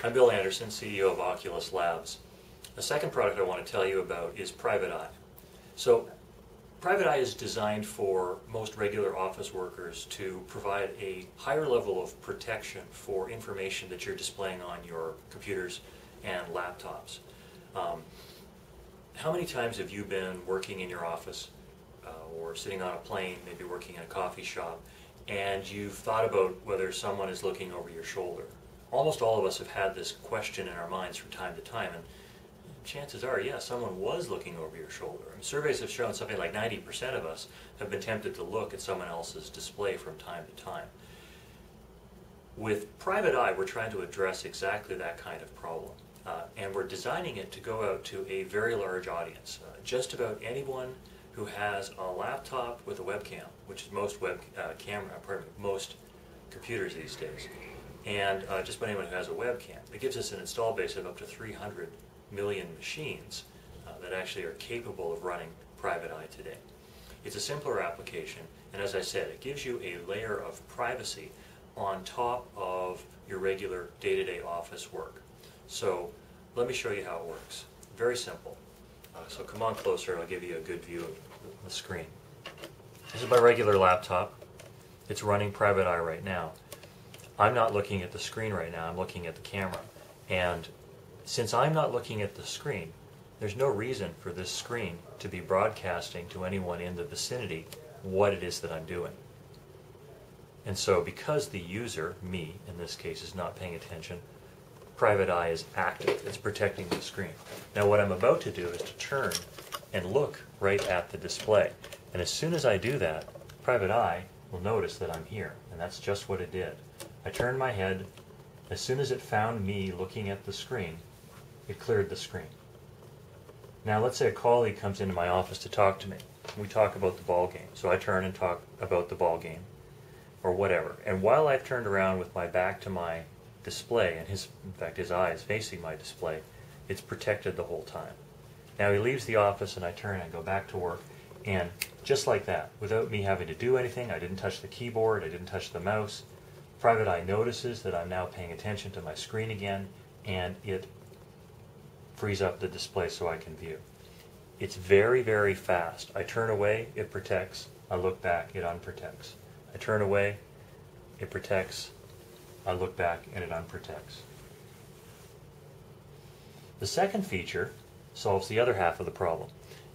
I'm Bill Anderson, CEO of Oculus Labs. The second product I want to tell you about is PrivateEye. So, PrivateEye is designed for most regular office workers to provide a higher level of protection for information that you're displaying on your computers and laptops. How many times have you been working in your office or sitting on a plane, maybe working in a coffee shop, and you've thought about whether someone is looking over your shoulder? Almost all of us have had this question in our minds from time to time, and chances are, yes, someone was looking over your shoulder. And surveys have shown something like 90% of us have been tempted to look at someone else's display from time to time. With PrivateEye, we're trying to address exactly that kind of problem. And we're designing it to go out to a very large audience. Just about anyone who has a laptop with a webcam, which is most most computers these days, and just about anyone who has a webcam. It gives us an install base of up to 300 million machines that actually are capable of running PrivateEye today. It's a simpler application, and as I said, it gives you a layer of privacy on top of your regular day-to-day office work. So let me show you how it works. Very simple. So come on closer and I'll give you a good view of the screen. This is my regular laptop. It's running PrivateEye right now. I'm not looking at the screen right now, I'm looking at the camera. And since I'm not looking at the screen, there's no reason for this screen to be broadcasting to anyone in the vicinity what it is that I'm doing. And so because the user, me in this case, is not paying attention, PrivateEye is active. It's protecting the screen. Now what I'm about to do is to turn and look right at the display. And as soon as I do that, PrivateEye will notice that I'm here. And that's just what it did. I turned my head. As soon as it found me looking at the screen, it cleared the screen. Now let's say a colleague comes into my office to talk to me. We talk about the ball game. So I turn and talk about the ball game or whatever. And while I've turned around with my back to my display, and in fact his eye is facing my display, it's protected the whole time. Now he leaves the office and I turn and go back to work, and just like that, without me having to do anything, I didn't touch the keyboard, I didn't touch the mouse, PrivateEye notices that I'm now paying attention to my screen again, and it frees up the display so I can view. It's very, very fast. I turn away, it protects. I look back, it unprotects. I turn away, it protects. I look back, and it unprotects. The second feature solves the other half of the problem.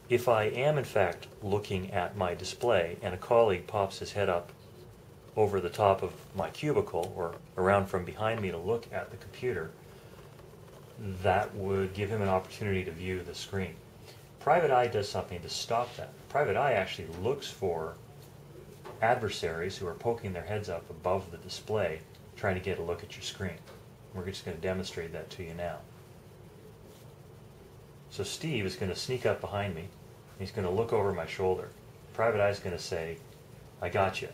If I am in fact looking at my display and a colleague pops his head up over the top of my cubicle or around from behind me to look at the computer, that would give him an opportunity to view the screen. PrivateEye does something to stop that. PrivateEye actually looks for adversaries who are poking their heads up above the display trying to get a look at your screen. We're just going to demonstrate that to you now. So Steve is going to sneak up behind me. He's going to look over my shoulder. PrivateEye is going to say, "I got you,"